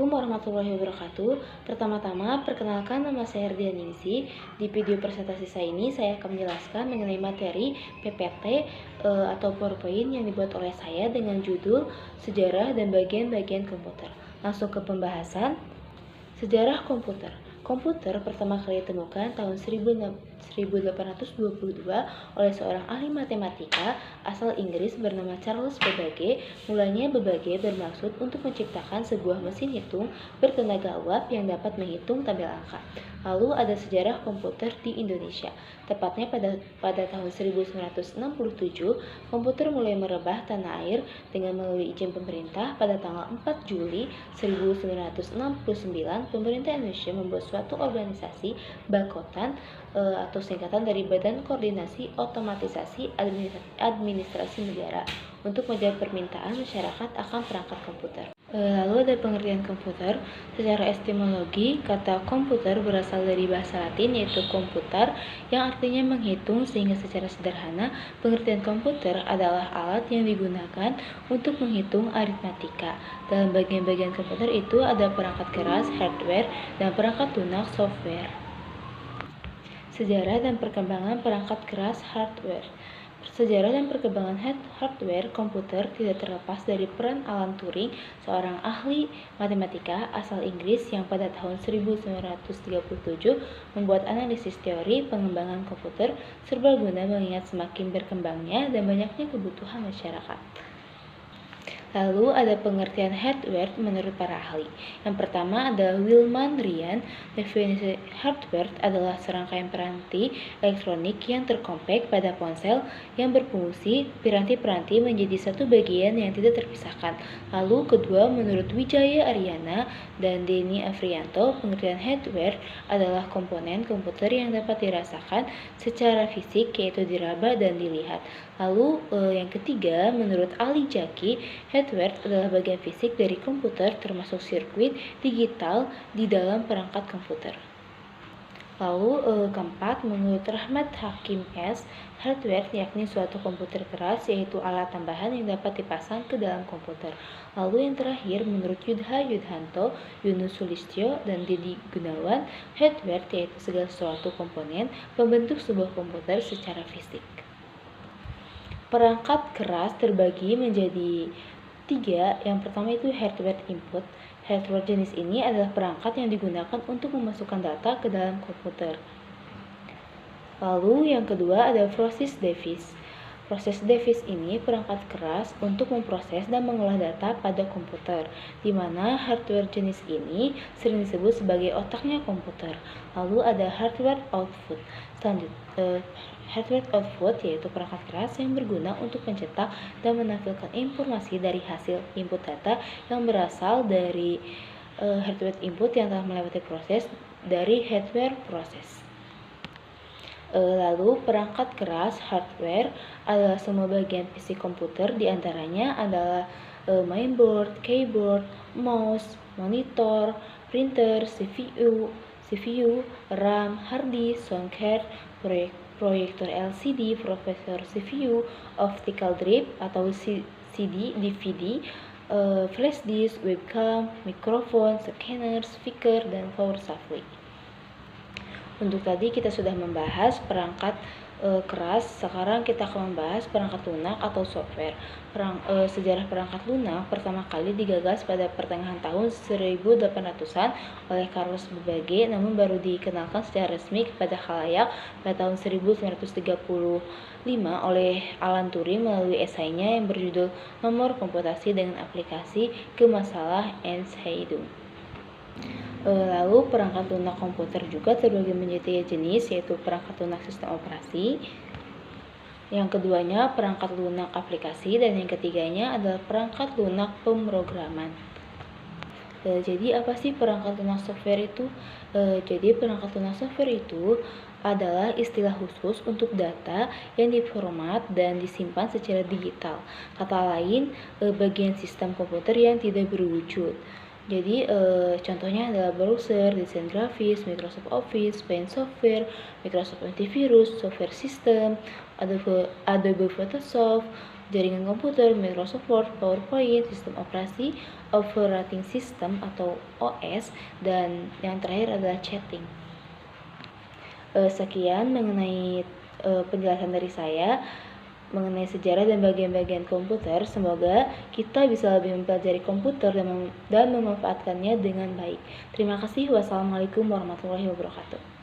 Assalamualaikum warahmatullahi wabarakatuh. Pertama-tama, perkenalkan nama saya Herdian Ningsih. Di video presentasi saya ini, saya akan menjelaskan mengenai materi PPT atau PowerPoint yang dibuat oleh saya dengan judul Sejarah dan Bagian-bagian Komputer. Langsung ke pembahasan. Sejarah komputer. Komputer pertama kali ditemukan tahun 1822 oleh seorang ahli matematika asal Inggris bernama Charles Babbage. Mulanya Babbage bermaksud untuk menciptakan sebuah mesin hitung bertenaga uap yang dapat menghitung tabel angka. Lalu ada sejarah komputer di Indonesia. Tepatnya pada tahun 1967, komputer mulai merebah tanah air dengan melalui izin pemerintah. Pada tanggal 4 Juli 1969, pemerintah Indonesia membuat suatu organisasi Bakotan atau singkatan dari Badan Koordinasi Otomatisasi Administrasi Negara untuk menjawab permintaan masyarakat akan perangkat komputer. Lalu ada pengertian komputer. Secara etimologi, kata komputer berasal dari bahasa Latin yaitu komputar yang artinya menghitung, sehingga secara sederhana pengertian komputer adalah alat yang digunakan untuk menghitung aritmatika. Dalam bagian-bagian komputer itu ada perangkat keras, hardware, dan perangkat lunak, software. Sejarah dan perkembangan perangkat keras, hardware. Sejarah dan perkembangan hardware komputer tidak terlepas dari peran Alan Turing, seorang ahli matematika asal Inggris yang pada tahun 1937 membuat analisis teori pengembangan komputer serbaguna mengingat semakin berkembangnya dan banyaknya kebutuhan masyarakat. Lalu ada pengertian hardware menurut para ahli. Yang pertama adalah Willman Ryan. Definisi hardware adalah serangkaian piranti elektronik yang terkompak pada ponsel yang berfungsi piranti-piranti menjadi satu bagian yang tidak terpisahkan. Lalu kedua, menurut Wijaya Aryana dan Denny Afrianto, pengertian hardware adalah komponen komputer yang dapat dirasakan secara fisik, yaitu diraba dan dilihat. Lalu yang ketiga, menurut Ali Jaki, hardware adalah bagian fisik dari komputer termasuk sirkuit digital di dalam perangkat komputer. Lalu keempat, menurut Rahmat Hakim S, hardware yakni suatu komputer keras yaitu alat tambahan yang dapat dipasang ke dalam komputer. Lalu yang terakhir, menurut Yudha Yudhanto, Yunus Sulistyo, dan Dedi Gunawan, hardware yaitu segala suatu komponen pembentuk sebuah komputer secara fisik. Perangkat keras terbagi menjadi 3. Yang pertama itu hardware input. Hardware jenis ini adalah perangkat yang digunakan untuk memasukkan data ke dalam komputer. Lalu yang kedua ada process device. Proses device ini perangkat keras untuk memproses dan mengolah data pada komputer, di mana hardware jenis ini sering disebut sebagai otaknya komputer. Lalu ada hardware output. Hardware output yaitu perangkat keras yang berguna untuk mencetak dan menampilkan informasi dari hasil input data yang berasal dari hardware input yang telah melewati proses dari hardware proses. Lalu perangkat keras hardware adalah semua bagian fisik komputer, diantaranya adalah mainboard, keyboard, mouse, monitor, printer, CPU, RAM, hard disk, sound card, proyektor LCD, processor CPU, optical drive atau CD, DVD, flash disk, webcam, mikrofon, scanner, speaker, dan power supply. Untuk tadi kita sudah membahas perangkat keras, sekarang kita akan membahas perangkat lunak atau software. Sejarah perangkat lunak pertama kali digagas pada pertengahan tahun 1800-an oleh Carlos Babbage, namun baru dikenalkan secara resmi kepada khalayak pada tahun 1935 oleh Alan Turing melalui esainya yang berjudul Nomor Komputasi dengan Aplikasi ke Masalah Entscheidung. Lalu perangkat lunak komputer juga terbagi menjadi jenis, yaitu perangkat lunak sistem operasi, yang keduanya perangkat lunak aplikasi, dan yang ketiganya adalah perangkat lunak pemrograman. Jadi apa sih perangkat lunak software itu? Jadi perangkat lunak software itu adalah istilah khusus untuk data yang diformat dan disimpan secara digital. Kata lain, bagian sistem komputer yang tidak berwujud. Jadi contohnya adalah browser, desain grafis, Microsoft Office, Paint software, Microsoft Antivirus, software system, Adobe Photoshop, jaringan komputer, Microsoft Word, PowerPoint, sistem operasi, operating system atau OS, dan yang terakhir adalah chatting. Sekian mengenai penjelasan dari saya mengenai sejarah dan bagian-bagian komputer. Semoga kita bisa lebih mempelajari komputer dan memanfaatkannya dengan baik. Terima kasih. Wassalamualaikum warahmatullahi wabarakatuh.